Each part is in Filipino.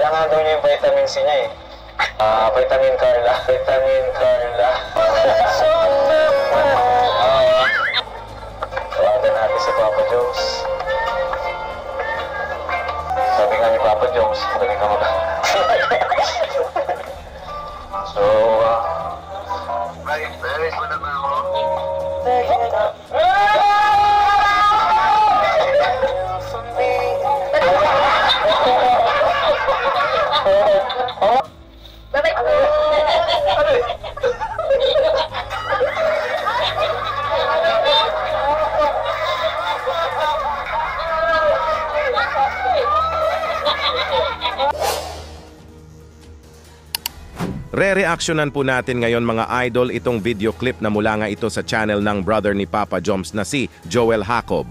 Kailangan daw niya yung vitamin C niya eh. Vitamin Carla. Vitamin Carla. Tawagan natin si Papa Jones. Sabi nga ni Papa Jones, magaling ka mag... So, Paris mo naman ako. Re-reactionan po natin ngayon mga idol itong video clip na mula nga ito sa channel ng brother ni Papa Joms na si Joel Jacob.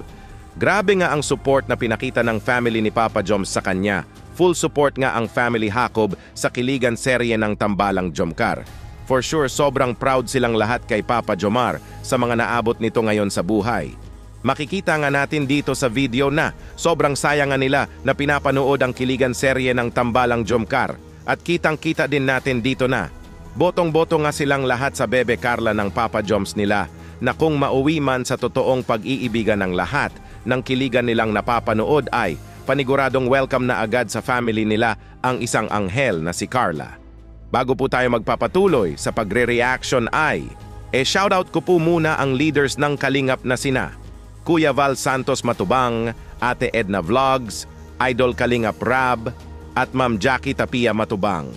Grabe nga ang support na pinakita ng family ni Papa Joms sa kanya. Full support nga ang family Jacob sa kiligan serye ng Tambalang Jomcar. For sure, sobrang proud silang lahat kay Papa Jomar sa mga naabot nito ngayon sa buhay. Makikita nga natin dito sa video na sobrang sayang nga nila na pinapanood ang kiligan serye ng Tambalang Jomcar. At kitang-kita din natin dito na botong-boto nga silang lahat sa Bebe Carla ng Papa Joms nila na kung mauwi man sa totoong pag-iibigan ng lahat ng kiligan nilang napapanood ay paniguradong welcome na agad sa family nila ang isang anghel na si Carla. Bago po tayo magpapatuloy sa pagre-reaction ay shoutout ko po muna ang leaders ng Kalingap na sina Kuya Val Santos Matubang, Ate Edna Vlogs, Idol Kalingap Rab, at Ma'am Jackie Tapia Matubang.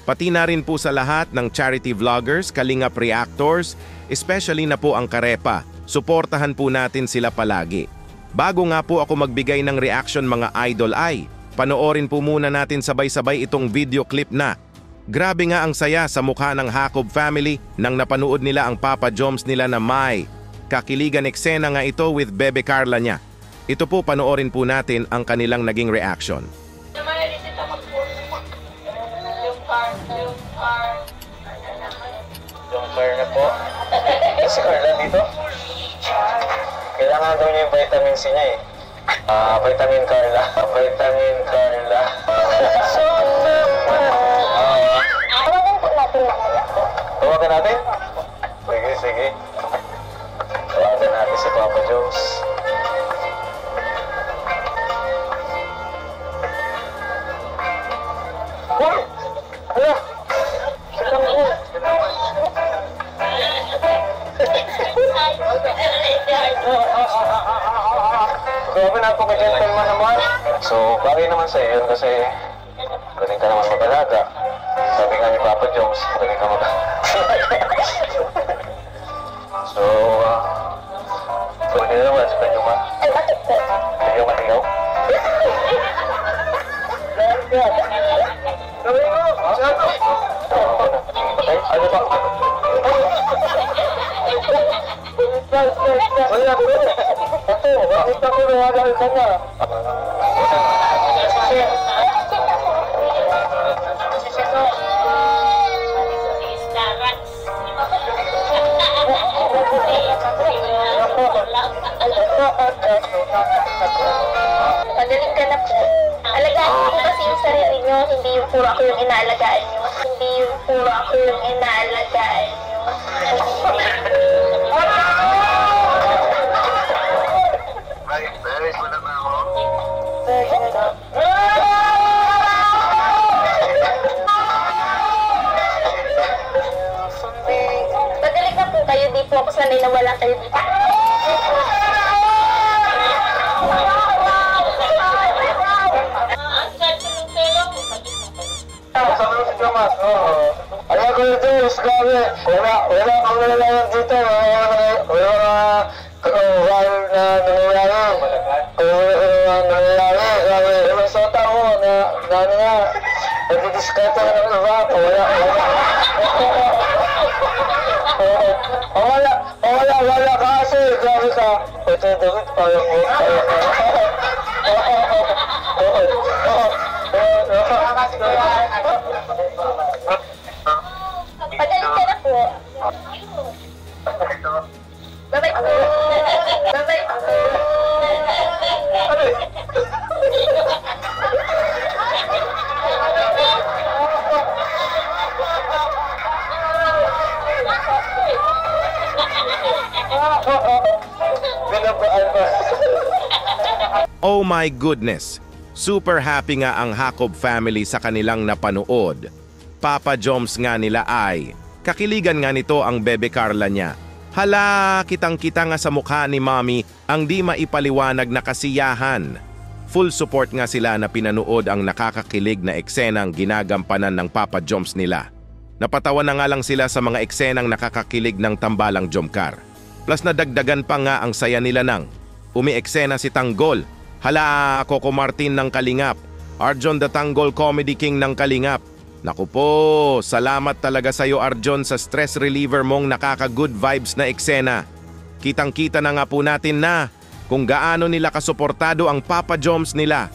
Pati na rin po sa lahat ng charity vloggers, Kalingap Reactors, especially na po ang Karepa. Suportahan po natin sila palagi. Bago nga po ako magbigay ng reaction mga idol ay, panoorin po muna natin sabay-sabay itong video clip na. Grabe nga ang saya sa mukha ng Jacob family nang napanood nila ang Papa Joms nila na may kakiligan eksena nga ito with Bebe Carla niya. Ito po panoorin po natin ang kanilang naging reaction. Jomcar na po. Si Carla dito. Kailangan daw niya yung vitamin C niya eh. Vitamin Carla. Vitamin Carla. Tawagan po natin mamaya. Tawagan natin? Sige, sige. Tawagan natin si Papa Jones. Hoy! Hala! Saan mo? Grabe, napaka-gentleman naman. So, bagay naman sa iyo kasi galing ka naman mag-alaga. Sabi nga ni Papa Jones, galing ka So, pwede naman sa kanya ma. Ay, bakit sir? Kaya matigaw? Gawin mo! Ay, ano ba? Wala ko rin. Ito, bakit ako nawagal ka na? Magaling ka na po. Alagaan niyo po kasi yung sarili niyo, hindi yung puro ako yung inaalagaan niyo. Hindi yung puro ako yung inaalagaan niyo. Paris mo naman ako. Magaling na po kayo, di po ako sanay na wala kayo dito. Sabi mo si Tomas, oo. Alam ko ito, grabe. Wala kang nalalaman dito. Wala kagawal na nangyayari. Wala nangyayari. Grabe, yung sa tao na ano nga, nagdidiskata ka ng iba. Wala ka kasi. Grabe ka. Ito, David, ayaw mo. Magaling ka na po. Bye-bye po. Bye-bye po. Oh my goodness! Super happy nga ang Hacob family sa kanilang napanood. Papa Joms nga nila ay, kakiligan nga nito ang bebe Carla niya. Hala, kitang-kita nga sa mukha ni Mommy ang di maipaliwanag na kasiyahan. Full support nga sila na pinanood ang nakakakilig na eksenang ginagampanan ng Papa Joms nila. Napatawa na nga lang sila sa mga eksenang nakakakilig ng tambalang Jomcar. Plus nadagdagan pa nga ang saya nila nang umi-eksena si Tanggol. Hala, Coco Martin ng Kalingap, Arjon the Tanggol Comedy King ng Kalingap. Naku po, salamat talaga sa iyo Arjon sa stress reliever mong nakaka-good vibes na eksena. Kitang-kita na nga po natin na kung gaano nila kasuportado ang Papa Joms nila.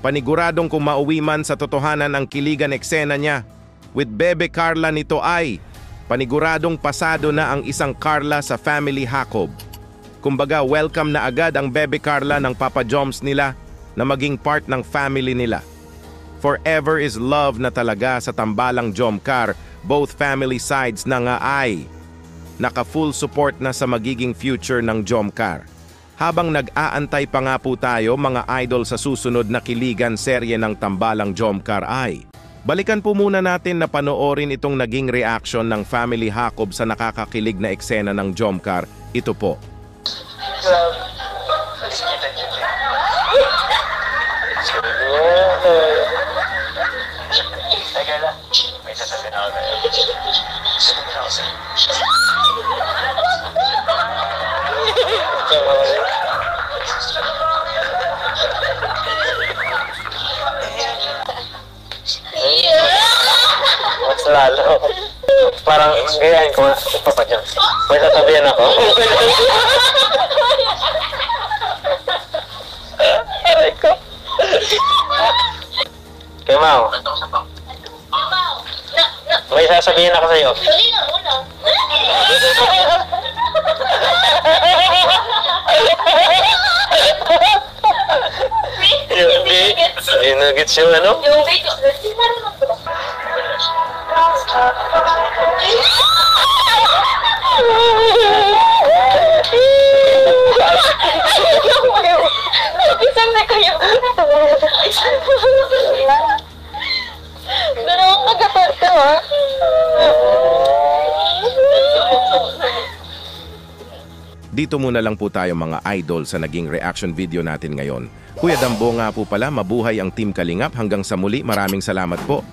Paniguradong kung mauwi man sa totohanan ang kiligan eksena niya, with Bebe Carla nito ay paniguradong pasado na ang isang Carla sa family Hacob. Kumbaga welcome na agad ang Bebe Carla ng Papa Joms nila na maging part ng family nila. Forever is love na talaga sa tambalang Jomcar, both family sides na nga ay naka-full support na sa magiging future ng Jomcar. Habang nag-aantay pa nga po tayo mga idol sa susunod na kiligan serye ng tambalang Jomcar ay balikan po muna natin na panoorin itong naging reaction ng family Hacob sa nakakakilig na eksena ng Jomcar. Ito po. Teka lang. May sasabihin ako kayo. Sabihin ako sa'yo. Mas lalo. Parang gayahin ko nga. Papa Joms. May sasabihin ako. Aray ko. Kay Mau. May sasabihin ako sa'yo. Hindi nag-gets yung ano? Yung video. Isang na kayo. Dalawang kagaparto ha. Dito muna lang po tayo mga idol sa naging reaction video natin ngayon. Kuya Dambo nga po pala, mabuhay ang Team Kalingap. Hanggang sa muli, maraming salamat po.